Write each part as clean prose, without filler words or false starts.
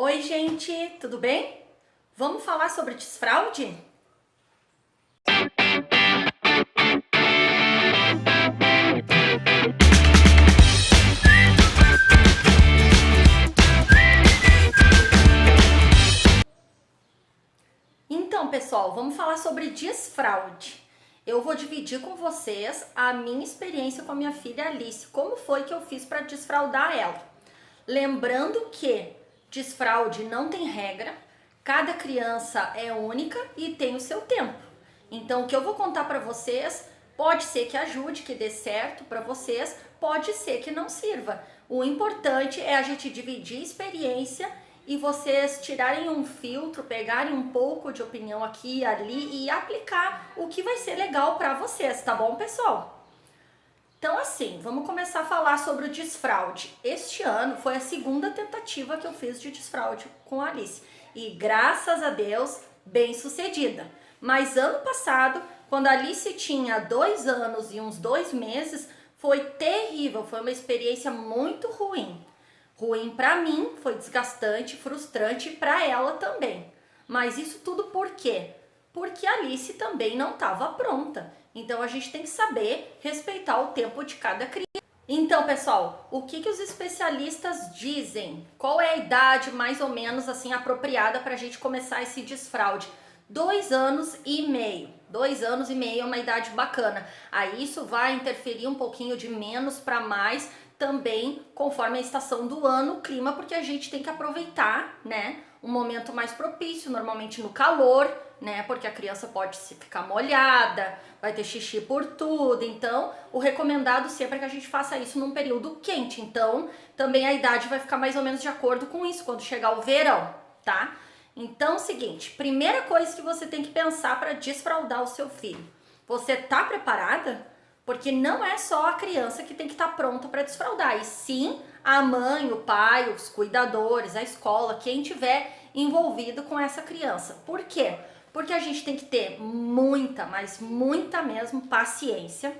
Oi, gente, tudo bem? Vamos falar sobre desfraude? Então, pessoal, vamos falar sobre desfraude. Eu vou dividir com vocês a minha experiência com a minha filha Alice, como foi que eu fiz para desfraudar ela. Lembrando que desfraude não tem regra, cada criança é única e tem o seu tempo. Então, o que eu vou contar para vocês pode ser que ajude, que dê certo para vocês, pode ser que não sirva. O importante é a gente dividir experiência e vocês tirarem um filtro, pegarem um pouco de opinião aqui e ali e aplicar o que vai ser legal para vocês, tá bom, pessoal? Então, assim, vamos começar a falar sobre o desfraude. Este ano foi a segunda tentativa que eu fiz de desfraude com a Alice. E graças a Deus, bem sucedida. Mas ano passado, quando a Alice tinha 2 anos e uns 2 meses, foi terrível, foi uma experiência muito ruim. Ruim para mim, foi desgastante, frustrante para ela também. Mas isso tudo por quê? Porque a Alice também não estava pronta. Então a gente tem que saber respeitar o tempo de cada criança. Então, pessoal, o que os especialistas dizem? Qual é a idade mais ou menos assim apropriada para a gente começar esse desfraude? 2 anos e meio. 2 anos e meio é uma idade bacana. Aí isso vai interferir um pouquinho de menos para mais também conforme a estação do ano, o clima, porque a gente tem que aproveitar, né, um momento mais propício, normalmente no calor, né, porque a criança pode ficar molhada, vai ter xixi por tudo, então o recomendado sempre é que a gente faça isso num período quente, então também a idade vai ficar mais ou menos de acordo com isso, quando chegar o verão, tá? Então, seguinte, primeira coisa que você tem que pensar para desfraldar o seu filho, você tá preparada? Porque não é só a criança que tem que estar pronta para desfraldar, e sim a mãe, o pai, os cuidadores, a escola, quem tiver envolvido com essa criança. Por quê? Porque a gente tem que ter muita, mas muita mesmo paciência.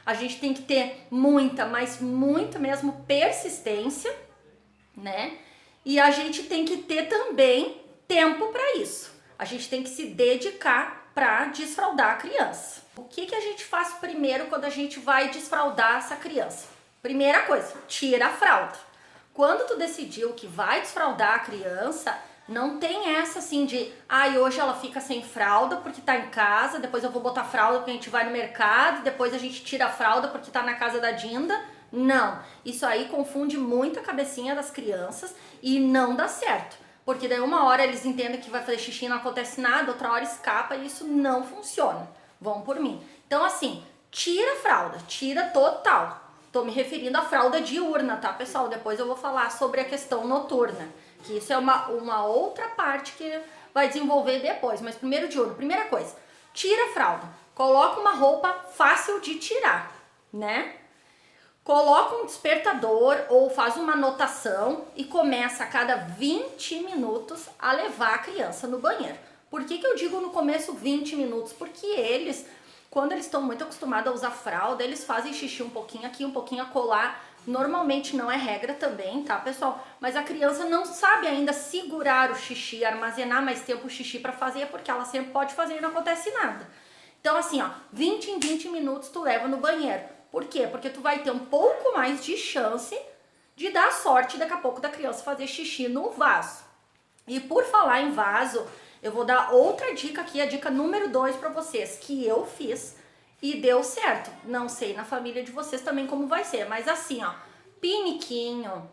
A gente tem que ter muita, mas muita mesmo persistência, né? E a gente tem que ter também tempo para isso. A gente tem que se dedicar para desfraldar a criança. O que a gente faz primeiro quando a gente vai desfraldar essa criança? Primeira coisa, tira a fralda. Quando tu decidiu que vai desfraldar a criança, não tem essa assim de, hoje ela fica sem fralda porque tá em casa, depois eu vou botar fralda porque a gente vai no mercado, depois a gente tira a fralda porque tá na casa da Dinda. Não, isso aí confunde muito a cabecinha das crianças e não dá certo. Porque daí uma hora eles entendem que vai fazer xixi e não acontece nada, outra hora escapa e isso não funciona. Vão por mim. Então assim, tira a fralda, tira total. Tô me referindo à fralda diurna, tá, pessoal? Depois eu vou falar sobre a questão noturna, que isso é uma outra parte que vai desenvolver depois. Mas primeiro diurno, primeira coisa, tira a fralda. Coloca uma roupa fácil de tirar, né? Coloca um despertador ou faz uma anotação e começa a cada 20 minutos a levar a criança no banheiro. Por que eu digo no começo 20 minutos? Porque eles, quando eles estão muito acostumados a usar fralda, eles fazem xixi um pouquinho aqui, um pouquinho acolá. Normalmente não é regra também, tá, pessoal? Mas a criança não sabe ainda segurar o xixi, armazenar mais tempo o xixi para fazer, porque ela sempre pode fazer e não acontece nada. Então assim, ó, 20 em 20 minutos tu leva no banheiro. Por quê? Porque tu vai ter um pouco mais de chance de dar sorte daqui a pouco da criança fazer xixi no vaso. E por falar em vaso, eu vou dar outra dica aqui, a dica número 2 para vocês, que eu fiz e deu certo. Não sei na família de vocês também como vai ser, mas assim, ó, piniquinho,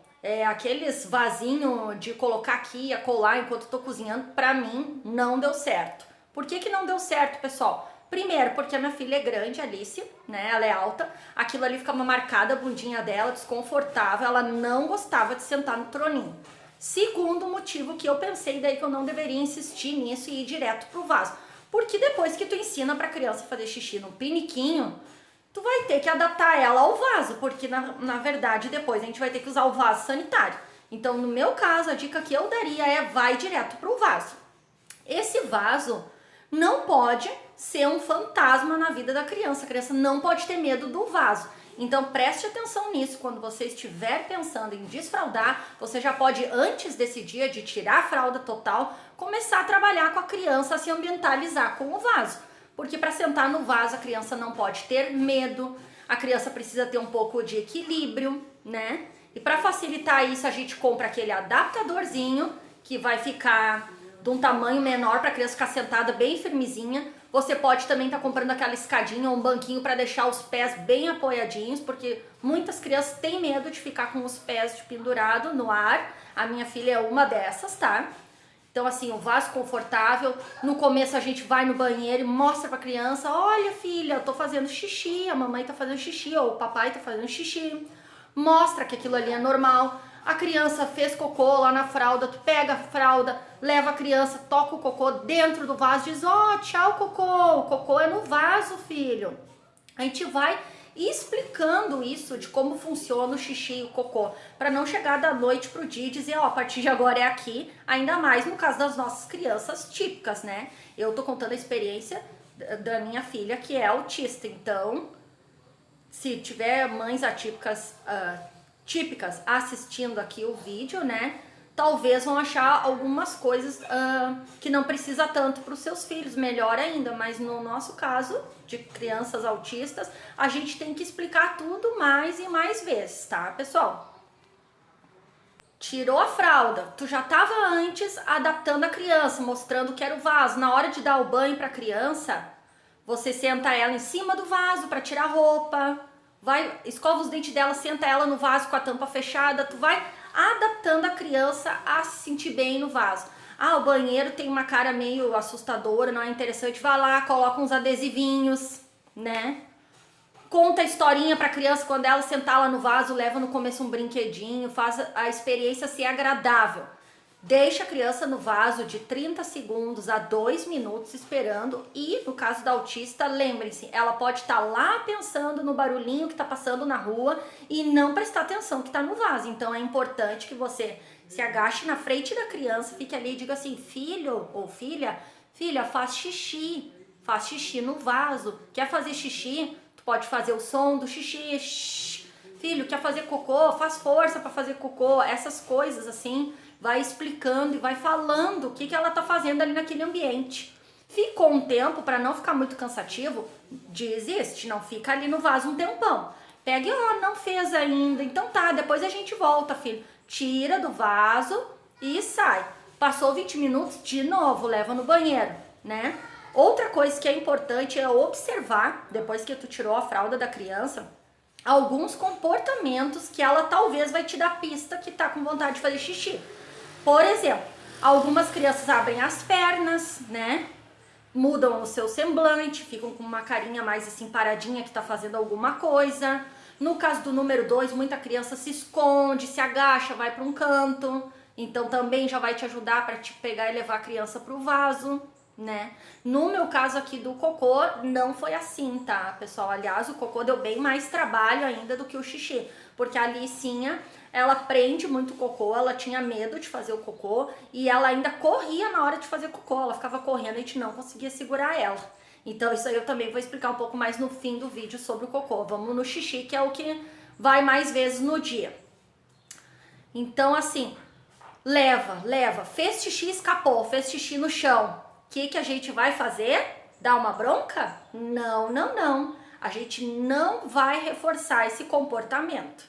aqueles vasinhos de colocar aqui e colar enquanto eu tô cozinhando, pra mim não deu certo. Por que não deu certo, pessoal? Primeiro, porque a minha filha é grande, Alice, né? Ela é alta. Aquilo ali ficava marcada, a bundinha dela, desconfortável. Ela não gostava de sentar no troninho. Segundo motivo que eu pensei daí que eu não deveria insistir nisso e ir direto pro vaso. Porque depois que tu ensina pra criança fazer xixi no piniquinho, tu vai ter que adaptar ela ao vaso. Porque na verdade depois a gente vai ter que usar o vaso sanitário. Então no meu caso, a dica que eu daria é vai direto pro vaso. Esse vaso não pode ser um fantasma na vida da criança. A criança não pode ter medo do vaso. Então preste atenção nisso, quando você estiver pensando em desfraldar, você já pode, antes desse dia de tirar a fralda total, começar a trabalhar com a criança, a se ambientalizar com o vaso. Porque para sentar no vaso a criança não pode ter medo, a criança precisa ter um pouco de equilíbrio, né? E para facilitar isso a gente compra aquele adaptadorzinho que vai ficar de um tamanho menor para a criança ficar sentada bem firmezinha. Você pode também estar comprando aquela escadinha ou um banquinho para deixar os pés bem apoiadinhos, porque muitas crianças têm medo de ficar com os pés pendurado no ar. A minha filha é uma dessas, tá? Então assim, o vaso confortável. No começo a gente vai no banheiro e mostra pra criança: olha filha, eu tô fazendo xixi, a mamãe tá fazendo xixi, ou o papai tá fazendo xixi. Mostra que aquilo ali é normal. A criança fez cocô lá na fralda, tu pega a fralda, leva a criança, toca o cocô dentro do vaso, diz: ó, tchau cocô, o cocô é no vaso, filho. A gente vai explicando isso de como funciona o xixi e o cocô, para não chegar da noite pro dia e dizer: ó, a partir de agora é aqui, ainda mais no caso das nossas crianças típicas, né? Eu tô contando a experiência da minha filha que é autista, então se tiver mães atípicas, típicas assistindo aqui o vídeo, né, talvez vão achar algumas coisas que não precisa tanto para os seus filhos, melhor ainda, mas no nosso caso, de crianças autistas, a gente tem que explicar tudo mais e mais vezes, tá, pessoal? Tirou a fralda, tu já estava antes adaptando a criança, mostrando que era o vaso. Na hora de dar o banho para a criança, você senta ela em cima do vaso para tirar a roupa, vai, escova os dentes dela, senta ela no vaso com a tampa fechada, tu vai adaptando a criança a se sentir bem no vaso. Ah, o banheiro tem uma cara meio assustadora, não é interessante, vai lá, coloca uns adesivinhos, né? Conta a historinha pra criança, quando ela sentar lá no vaso, leva no começo um brinquedinho, faz a experiência ser agradável. Deixa a criança no vaso de 30 segundos a 2 minutos esperando, e no caso da autista, lembrem-se, ela pode estar lá pensando no barulhinho que está passando na rua e não prestar atenção que está no vaso. Então é importante que você se agache na frente da criança, fique ali e diga assim: filho ou filha, faz xixi no vaso. Quer fazer xixi? Tu pode fazer o som do xixi. Shhh. Filho, quer fazer cocô? Faz força para fazer cocô. Essas coisas assim, vai explicando e vai falando o que ela tá fazendo ali naquele ambiente. Ficou um tempo, para não ficar muito cansativo, desiste, não fica ali no vaso um tempão. Pega e, ó, não fez ainda, então tá, depois a gente volta, filho. Tira do vaso e sai. Passou 20 minutos, de novo, leva no banheiro, né? Outra coisa que é importante é observar, depois que tu tirou a fralda da criança, alguns comportamentos que ela talvez vai te dar pista que tá com vontade de fazer xixi. Por exemplo, algumas crianças abrem as pernas, né? Mudam o seu semblante, ficam com uma carinha mais assim paradinha que tá fazendo alguma coisa. No caso do número 2, muita criança se esconde, se agacha, vai para um canto. Então também já vai te ajudar para te pegar e levar a criança pro vaso, né? No meu caso aqui do cocô, não foi assim, tá, pessoal? Aliás, o cocô deu bem mais trabalho ainda do que o xixi, porque a Alicinha, ela prende muito cocô, ela tinha medo de fazer o cocô e ela ainda corria na hora de fazer cocô, ela ficava correndo e a gente não conseguia segurar ela. Então isso aí eu também vou explicar um pouco mais no fim do vídeo sobre o cocô. Vamos no xixi, que é o que vai mais vezes no dia. Então assim, leva, fez xixi, escapou, fez xixi no chão. O que a gente vai fazer? Dar uma bronca? Não. A gente não vai reforçar esse comportamento.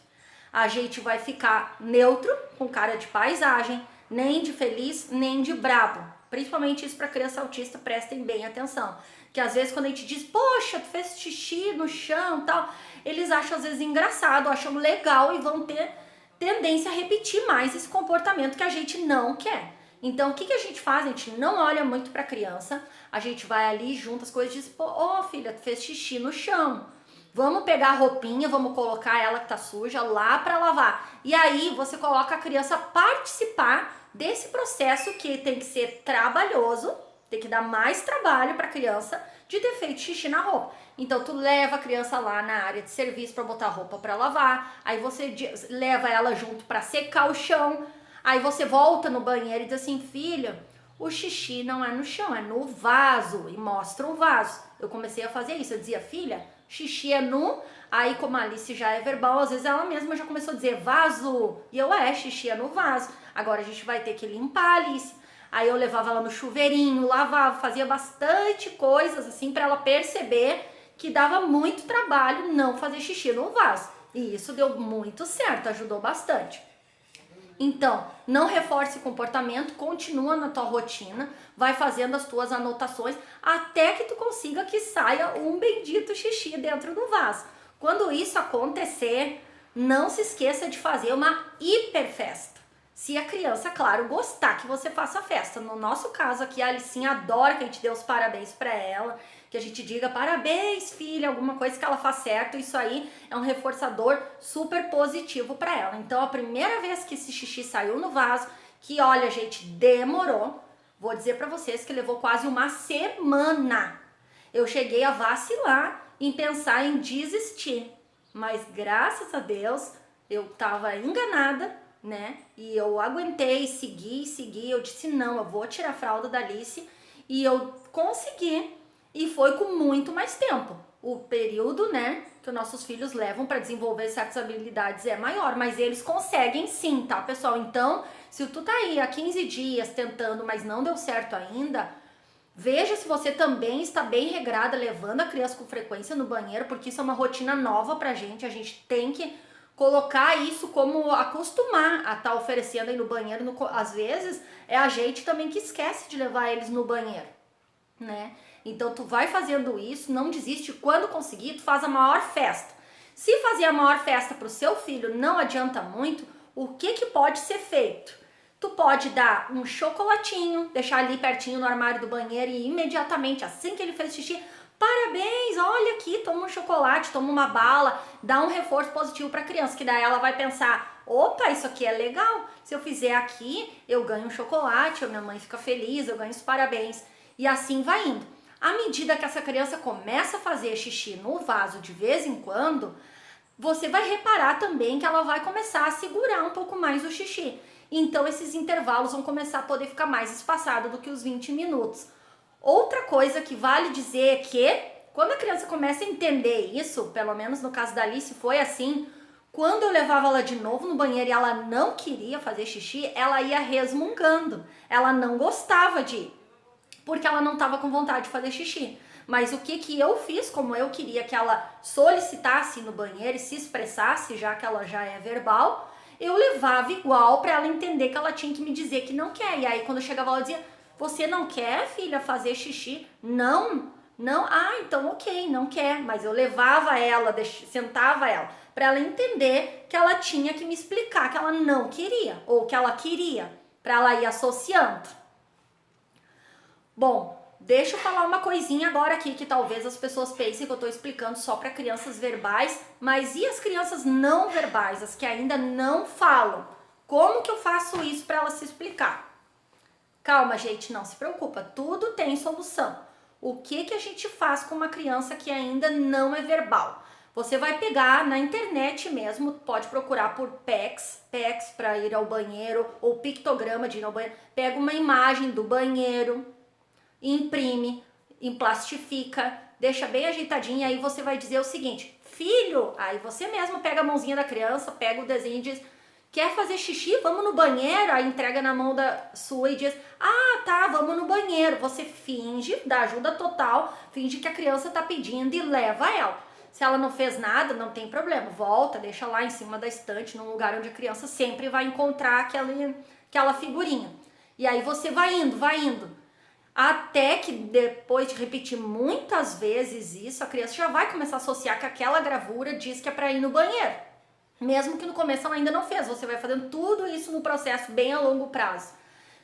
A gente vai ficar neutro, com cara de paisagem, nem de feliz, nem de brabo. Principalmente isso para criança autista, prestem bem atenção. Que às vezes quando a gente diz: poxa, tu fez xixi no chão e tal, eles acham às vezes engraçado, acham legal e vão ter tendência a repetir mais esse comportamento que a gente não quer. Então, o que a gente faz? A gente não olha muito pra criança, a gente vai ali junto as coisas e diz: ô filha, tu fez xixi no chão. Vamos pegar a roupinha, vamos colocar ela que tá suja lá pra lavar. E aí você coloca a criança a participar desse processo que tem que ser trabalhoso, tem que dar mais trabalho pra criança de ter feito xixi na roupa. Então tu leva a criança lá na área de serviço pra botar a roupa pra lavar, aí você leva ela junto pra secar o chão. Aí você volta no banheiro e diz assim: filha, o xixi não é no chão, é no vaso. E mostra o vaso. Eu comecei a fazer isso. Eu dizia: filha, xixi é no... Aí, como a Alice já é verbal, às vezes ela mesma já começou a dizer vaso. E eu, xixi é no vaso. Agora a gente vai ter que limpar, Alice. Aí eu levava ela no chuveirinho, lavava, fazia bastante coisas assim pra ela perceber que dava muito trabalho não fazer xixi no vaso. E isso deu muito certo, ajudou bastante. Então, não reforce o comportamento, continua na tua rotina, vai fazendo as tuas anotações até que tu consiga que saia um bendito xixi dentro do vaso. Quando isso acontecer, não se esqueça de fazer uma hiperfesta. Se a criança, claro, gostar que você faça festa. No nosso caso aqui, a Alicinha adora que a gente dê os parabéns para ela, que a gente diga parabéns, filha, alguma coisa que ela faz certo. Isso aí é um reforçador super positivo para ela. Então, a primeira vez que esse xixi saiu no vaso, que olha, gente, demorou. Vou dizer para vocês que levou quase uma semana. Eu cheguei a vacilar em pensar em desistir. Mas graças a Deus, eu tava enganada, né? E eu aguentei, segui. Eu disse, não, eu vou tirar a fralda da Alice. E eu consegui. E foi com muito mais tempo. O período, né, que os nossos filhos levam para desenvolver certas habilidades é maior. Mas eles conseguem sim, tá, pessoal? Então, se tu tá aí há 15 dias tentando, mas não deu certo ainda, veja se você também está bem regrada, levando a criança com frequência no banheiro, porque isso é uma rotina nova pra gente. A gente tem que colocar isso como acostumar a estar oferecendo aí no banheiro. Às vezes é a gente também que esquece de levar eles no banheiro, né? Então tu vai fazendo isso, não desiste. Quando conseguir, tu faz a maior festa. Se fazer a maior festa pro seu filho não adianta muito, o que pode ser feito? Tu pode dar um chocolatinho, deixar ali pertinho no armário do banheiro e imediatamente, assim que ele fez xixi, parabéns, olha aqui, toma um chocolate, toma uma bala, dá um reforço positivo para a criança, que daí ela vai pensar, opa, isso aqui é legal, se eu fizer aqui, eu ganho um chocolate, a minha mãe fica feliz, eu ganho os parabéns, e assim vai indo. À medida que essa criança começa a fazer xixi no vaso de vez em quando, você vai reparar também que ela vai começar a segurar um pouco mais o xixi. Então esses intervalos vão começar a poder ficar mais espaçados do que os 20 minutos. Outra coisa que vale dizer é que quando a criança começa a entender isso, pelo menos no caso da Alice foi assim, quando eu levava ela de novo no banheiro e ela não queria fazer xixi, ela ia resmungando. Ela não gostava de ir, porque ela não estava com vontade de fazer xixi. Mas o que eu fiz, como eu queria que ela solicitasse no banheiro e se expressasse, já que ela já é verbal, eu levava igual para ela entender que ela tinha que me dizer que não quer. E aí quando eu chegava ela dizia, você não quer, filha, fazer xixi? Não, então ok, não quer. Mas eu levava ela, sentava ela, para ela entender que ela tinha que me explicar que ela não queria, ou que ela queria, para ela ir associando. Bom, deixa eu falar uma coisinha agora aqui que talvez as pessoas pensem que eu estou explicando só para crianças verbais, mas e as crianças não verbais, as que ainda não falam? Como que eu faço isso para elas se explicar? Calma, gente, não se preocupa, tudo tem solução. O que a gente faz com uma criança que ainda não é verbal? Você vai pegar na internet mesmo, pode procurar por PECs para ir ao banheiro, ou pictograma de ir ao banheiro. Pega uma imagem do banheiro, imprime, emplastifica, deixa bem ajeitadinha, aí você vai dizer o seguinte, filho, aí você mesmo pega a mãozinha da criança, pega o desenho e diz, quer fazer xixi? Vamos no banheiro? Aí entrega na mão da sua e diz, ah, tá, vamos no banheiro. Você finge, dá ajuda total, finge que a criança tá pedindo e leva ela. Se ela não fez nada, não tem problema, volta, deixa lá em cima da estante, num lugar onde a criança sempre vai encontrar aquela figurinha. E aí você vai indo, até que depois de repetir muitas vezes isso, a criança já vai começar a associar que aquela gravura diz que é para ir no banheiro. Mesmo que no começo ela ainda não fez, você vai fazendo tudo isso no processo bem a longo prazo.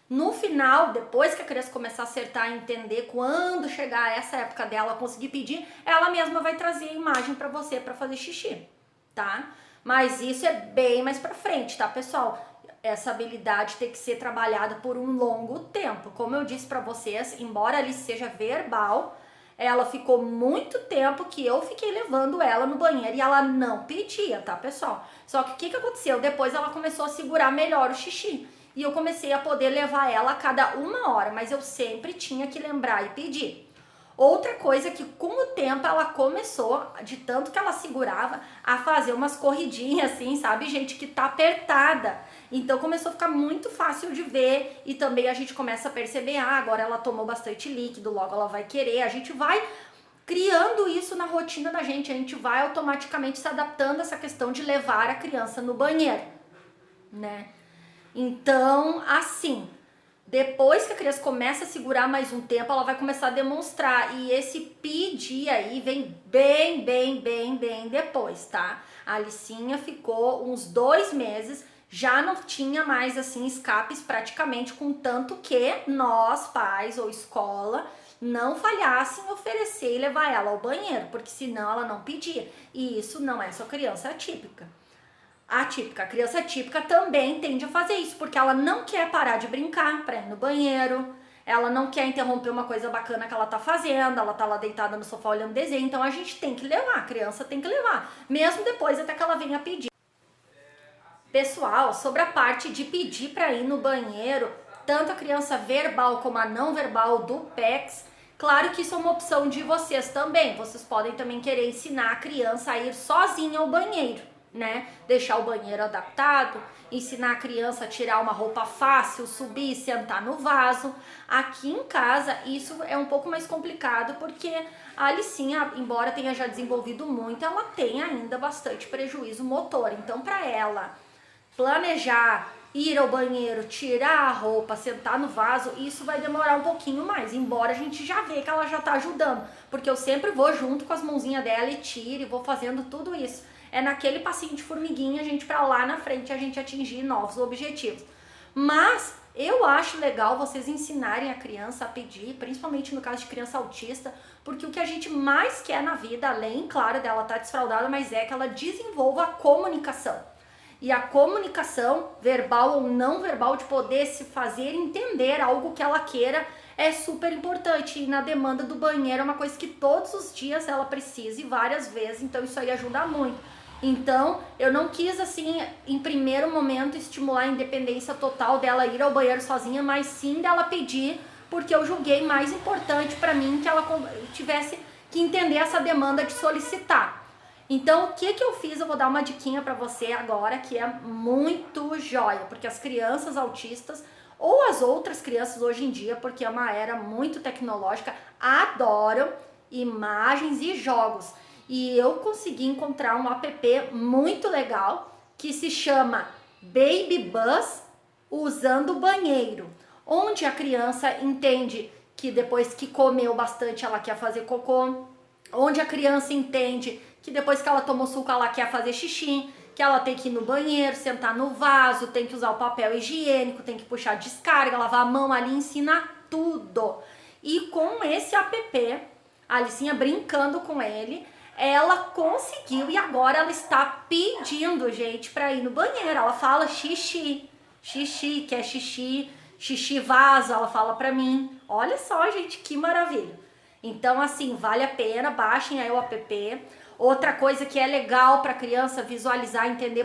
No final, depois que a criança começar a acertar e entender, quando chegar essa época dela conseguir pedir, ela mesma vai trazer a imagem para você para fazer xixi, tá? Mas isso é bem mais para frente, tá, pessoal? Essa habilidade tem que ser trabalhada por um longo tempo. Como eu disse para vocês, embora ela seja verbal, ela ficou muito tempo que eu fiquei levando ela no banheiro e ela não pedia, tá, pessoal? Só que o que aconteceu? Depois ela começou a segurar melhor o xixi. E eu comecei a poder levar ela a cada 1 hora, mas eu sempre tinha que lembrar e pedir. Outra coisa que com o tempo ela começou, de tanto que ela segurava, a fazer umas corridinhas assim, sabe, gente, que tá apertada. Então começou a ficar muito fácil de ver e também a gente começa a perceber, agora ela tomou bastante líquido, logo ela vai querer, a gente vai criando isso na rotina da gente, a gente vai automaticamente se adaptando a essa questão de levar a criança no banheiro, né? Então, assim, depois que a criança começa a segurar mais um tempo, ela vai começar a demonstrar. E esse pedir aí vem bem depois, tá? A Alicinha ficou uns 2 meses, já não tinha mais, assim, escapes praticamente, contanto que nós, pais ou escola, não falhassem em oferecer e levar ela ao banheiro, porque senão ela não pedia. E isso não é só criança atípica. A criança atípica também tende a fazer isso, porque ela não quer parar de brincar para ir no banheiro, ela não quer interromper uma coisa bacana que ela tá fazendo, ela tá lá deitada no sofá olhando desenho, então a gente tem que levar, a criança tem que levar, mesmo depois até que ela venha pedir. Pessoal, sobre a parte de pedir para ir no banheiro, tanto a criança verbal como a não verbal do PECS, claro que isso é uma opção de vocês também, vocês podem também querer ensinar a criança a ir sozinha ao banheiro, né? Deixar o banheiro adaptado, ensinar a criança a tirar uma roupa fácil, subir e sentar no vaso. Aqui em casa isso é um pouco mais complicado porque a Alicinha, embora tenha já desenvolvido muito, ela tem ainda bastante prejuízo motor. Então, para ela planejar, ir ao banheiro, tirar a roupa, sentar no vaso, isso vai demorar um pouquinho mais, embora a gente já vê que ela já tá ajudando, porque eu sempre vou junto com as mãozinhas dela e tiro e vou fazendo tudo isso. É naquele passinho de formiguinha, a gente pra lá na frente a gente atingir novos objetivos. Mas eu acho legal vocês ensinarem a criança a pedir, principalmente no caso de criança autista, porque o que a gente mais quer na vida, além, claro, dela estar desfraudada, mas é que ela desenvolva a comunicação. E a comunicação, verbal ou não verbal, de poder se fazer entender algo que ela queira, é super importante. E na demanda do banheiro é uma coisa que todos os dias ela precisa e várias vezes, então isso aí ajuda muito. Então, eu não quis, assim, em primeiro momento, estimular a independência total dela ir ao banheiro sozinha, mas sim dela pedir, porque eu julguei mais importante para mim que ela tivesse que entender essa demanda de solicitar. Então, o que eu fiz? Eu vou dar uma diquinha para você agora, que é muito joia, porque as crianças autistas, ou as outras crianças hoje em dia, porque é uma era muito tecnológica, adoram imagens e jogos. E eu consegui encontrar um app muito legal que se chama Baby Bus usando banheiro, onde a criança entende que depois que comeu bastante ela quer fazer cocô, onde a criança entende que depois que ela tomou suco ela quer fazer xixi, que ela tem que ir no banheiro, sentar no vaso, tem que usar o papel higiênico, tem que puxar descarga, lavar a mão ali, ensina tudo. E com esse app, a Alicinha brincando com ele, ela conseguiu e agora ela está pedindo, gente, para ir no banheiro. Ela fala xixi, xixi, quer xixi, xixi vaso, ela fala para mim. Olha só, gente, que maravilha. Então, assim, vale a pena, baixem aí o app. Outra coisa que é legal para criança visualizar, entender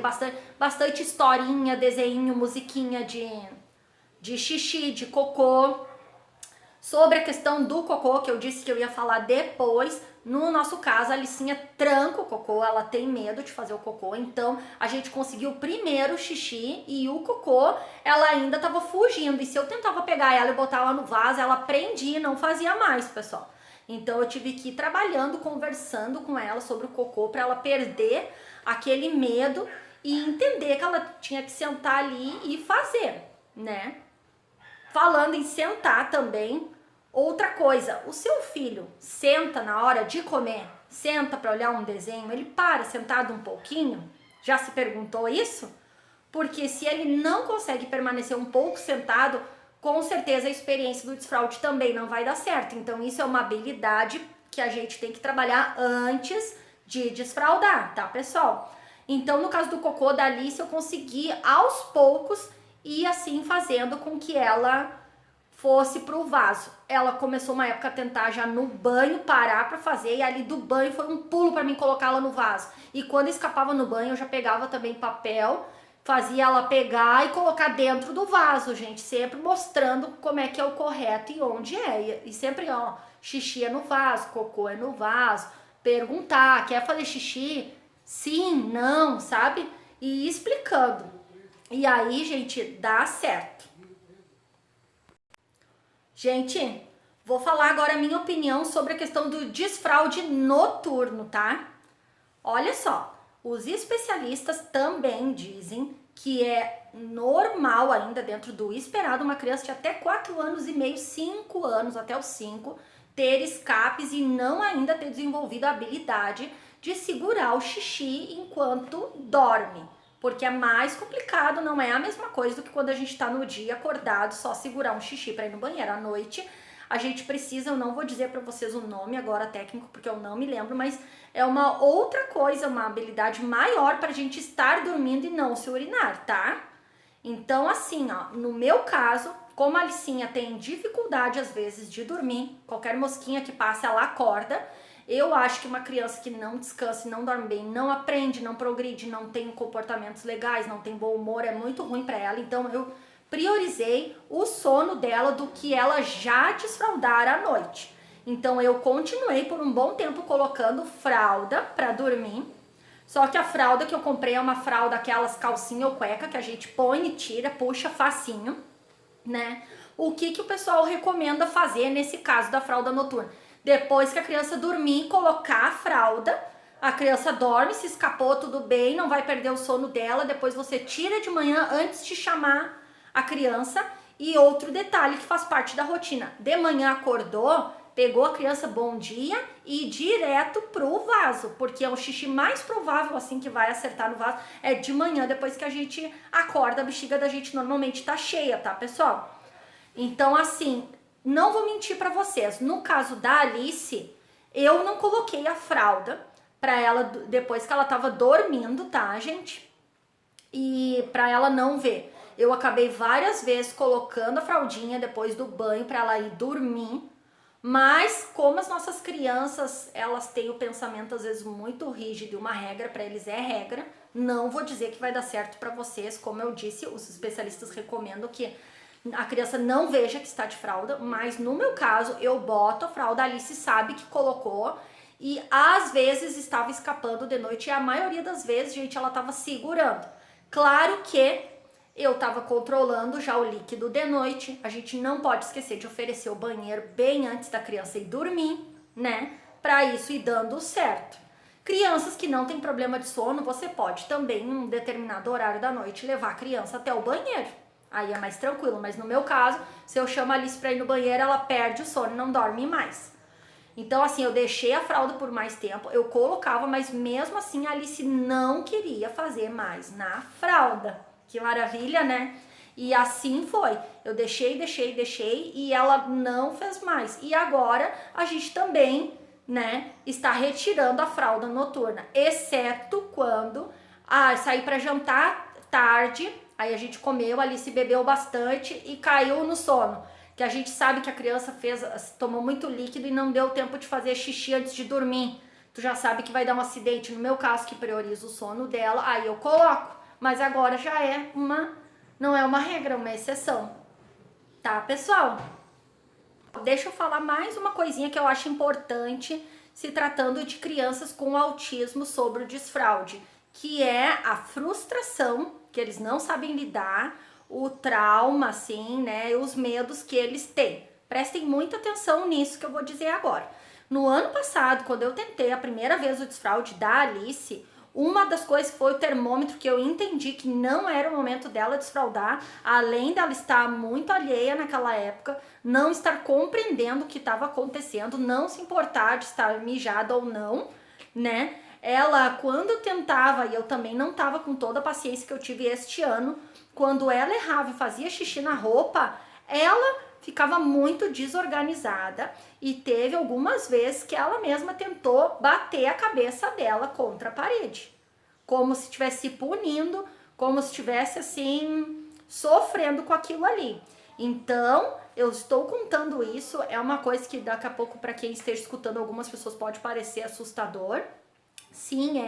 bastante historinha, desenho, musiquinha de xixi, de cocô. Sobre a questão do cocô, que eu disse que eu ia falar depois, no nosso caso, a Alicinha tranca o cocô, ela tem medo de fazer o cocô, então a gente conseguiu primeiro o xixi e o cocô, ela ainda estava fugindo, e se eu tentava pegar ela e botar ela no vaso, ela prendia e não fazia mais, pessoal. Então eu tive que ir trabalhando, conversando com ela sobre o cocô, para ela perder aquele medo e entender que ela tinha que sentar ali e fazer, né? Falando em sentar também, outra coisa, o seu filho senta na hora de comer, senta para olhar um desenho, ele para sentado um pouquinho? Já se perguntou isso? Porque se ele não consegue permanecer um pouco sentado, com certeza a experiência do desfraude também não vai dar certo. Então isso é uma habilidade que a gente tem que trabalhar antes de desfraudar, tá, pessoal? Então no caso do cocô da Alice, eu consegui aos poucos e assim fazendo com que ela fosse pro vaso. Ela começou uma época a tentar já no banho parar para fazer, e ali do banho foi um pulo para mim colocá-la no vaso. E quando escapava no banho, eu já pegava também papel, fazia ela pegar e colocar dentro do vaso, gente, sempre mostrando como é que é o correto e onde é. E sempre, ó, xixi é no vaso, cocô é no vaso, perguntar, quer fazer xixi? Sim, não, sabe? E ir explicando. E aí, gente, dá certo. Gente, vou falar agora a minha opinião sobre a questão do desfraude noturno, tá? Olha só, os especialistas também dizem que é normal ainda, dentro do esperado, uma criança de até 4 anos e meio, 5 anos, até os 5, ter escapes e não ainda ter desenvolvido a habilidade de segurar o xixi enquanto dorme. Porque é mais complicado, não é a mesma coisa do que quando a gente tá no dia acordado, só segurar um xixi para ir no banheiro. À noite, a gente precisa, eu não vou dizer para vocês o nome agora técnico, porque eu não me lembro, mas é uma outra coisa, uma habilidade maior pra gente estar dormindo e não se urinar, tá? Então, assim, ó, no meu caso, como a Alicinha tem dificuldade às vezes de dormir, qualquer mosquinha que passe ela acorda, eu acho que uma criança que não descansa e não dorme bem, não aprende, não progride, não tem comportamentos legais, não tem bom humor, é muito ruim pra ela. Então eu priorizei o sono dela do que ela já desfraudar à noite. Então eu continuei por um bom tempo colocando fralda pra dormir. Só que a fralda que eu comprei é uma fralda, aquelas calcinha ou cueca que a gente põe e tira, puxa facinho, né? O que o pessoal recomenda fazer nesse caso da fralda noturna? Depois que a criança dormir, colocar a fralda, a criança dorme, se escapou, tudo bem, não vai perder o sono dela, depois você tira de manhã antes de chamar a criança. E outro detalhe que faz parte da rotina, de manhã acordou, pegou a criança, bom dia, e ir direto pro vaso, porque é o xixi mais provável assim que vai acertar no vaso, é de manhã, depois que a gente acorda, a bexiga da gente normalmente tá cheia, tá, pessoal? Então, assim, não vou mentir pra vocês, no caso da Alice, eu não coloquei a fralda pra ela depois que ela tava dormindo, tá, gente? E pra ela não ver. Eu acabei várias vezes colocando a fraldinha depois do banho pra ela ir dormir. Mas como as nossas crianças, elas têm o pensamento às vezes muito rígido, uma regra para eles é regra, não vou dizer que vai dar certo para vocês, como eu disse, os especialistas recomendam que a criança não veja que está de fralda, mas no meu caso eu boto a fralda, a Alice sabe que colocou e às vezes estava escapando de noite e a maioria das vezes, gente, ela estava segurando. Claro que eu tava controlando já o líquido de noite. A gente não pode esquecer de oferecer o banheiro bem antes da criança ir dormir, né? Pra isso ir dando certo. Crianças que não têm problema de sono, você pode também, em um determinado horário da noite, levar a criança até o banheiro. Aí é mais tranquilo, mas no meu caso, se eu chamo a Alice pra ir no banheiro, ela perde o sono e não dorme mais. Então, assim, eu deixei a fralda por mais tempo, eu colocava, mas mesmo assim a Alice não queria fazer mais na fralda. Que maravilha, né? E assim foi. Eu deixei e ela não fez mais. E agora a gente também, né, está retirando a fralda noturna, exceto quando sair para jantar tarde, aí a gente comeu, a Alice bebeu bastante e caiu no sono. Que a gente sabe que a criança tomou muito líquido e não deu tempo de fazer xixi antes de dormir. Tu já sabe que vai dar um acidente. No meu caso, que priorizo o sono dela, aí eu coloco. Mas agora já não é uma regra, é uma exceção. Tá, pessoal? Deixa eu falar mais uma coisinha que eu acho importante se tratando de crianças com autismo sobre o desfraude, que é a frustração, que eles não sabem lidar, o trauma, assim, né, e os medos que eles têm. Prestem muita atenção nisso que eu vou dizer agora. No ano passado, quando eu tentei a primeira vez o desfraude da Alice, uma das coisas foi o termômetro, que eu entendi que não era o momento dela desfraldar, além dela estar muito alheia naquela época, não estar compreendendo o que estava acontecendo, não se importar de estar mijada ou não, né? Ela, quando tentava, e eu também não estava com toda a paciência que eu tive este ano, quando ela errava e fazia xixi na roupa, ela ficava muito desorganizada e teve algumas vezes que ela mesma tentou bater a cabeça dela contra a parede, como se estivesse se punindo, como se estivesse assim sofrendo com aquilo ali. Então, eu estou contando isso, é uma coisa que daqui a pouco, para quem esteja escutando, algumas pessoas pode parecer assustador, Sim,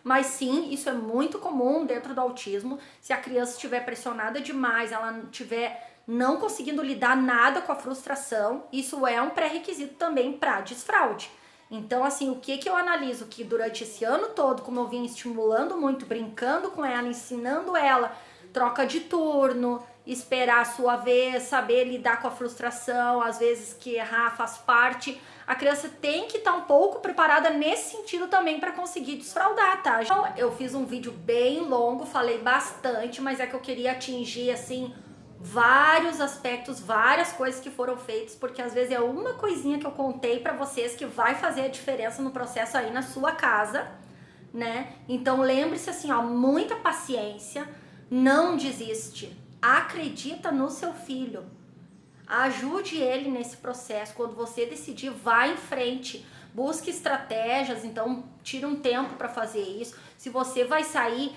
mas sim, isso é muito comum dentro do autismo. Se a criança estiver pressionada demais, ela não estiver não conseguindo lidar nada com a frustração, isso é um pré-requisito também para desfraude. Então, assim, o que eu analiso? Que durante esse ano todo, como eu vim estimulando muito, brincando com ela, ensinando ela, troca de turno, esperar a sua vez, saber lidar com a frustração, às vezes que errar faz parte. A criança tem que estar um pouco preparada nesse sentido também para conseguir desfraudar, tá? Então, eu fiz um vídeo bem longo, falei bastante, mas é que eu queria atingir, assim, vários aspectos, várias coisas que foram feitas, porque às vezes é uma coisinha que eu contei para vocês que vai fazer a diferença no processo aí na sua casa, né? Então lembre-se assim, ó, muita paciência, não desiste, acredita no seu filho, ajude ele nesse processo. Quando você decidir, vá em frente, busque estratégias, então tire um tempo para fazer isso. Se você vai sair,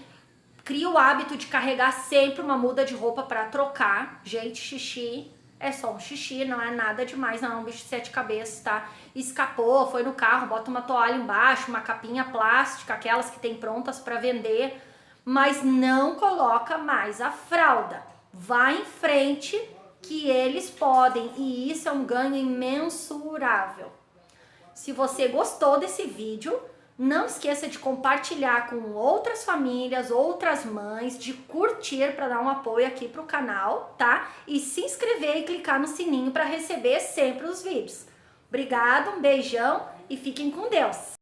cria o hábito de carregar sempre uma muda de roupa para trocar. Gente, xixi é só um xixi, não é nada demais, não é um bicho de 7 cabeças, tá? Escapou, foi no carro, bota uma toalha embaixo, uma capinha plástica, aquelas que tem prontas para vender, mas não coloca mais a fralda. Vá em frente que eles podem, e isso é um ganho imensurável. Se você gostou desse vídeo, não esqueça de compartilhar com outras famílias, outras mães, de curtir para dar um apoio aqui pro canal, tá? E se inscrever e clicar no sininho para receber sempre os vídeos. Obrigado, um beijão e fiquem com Deus!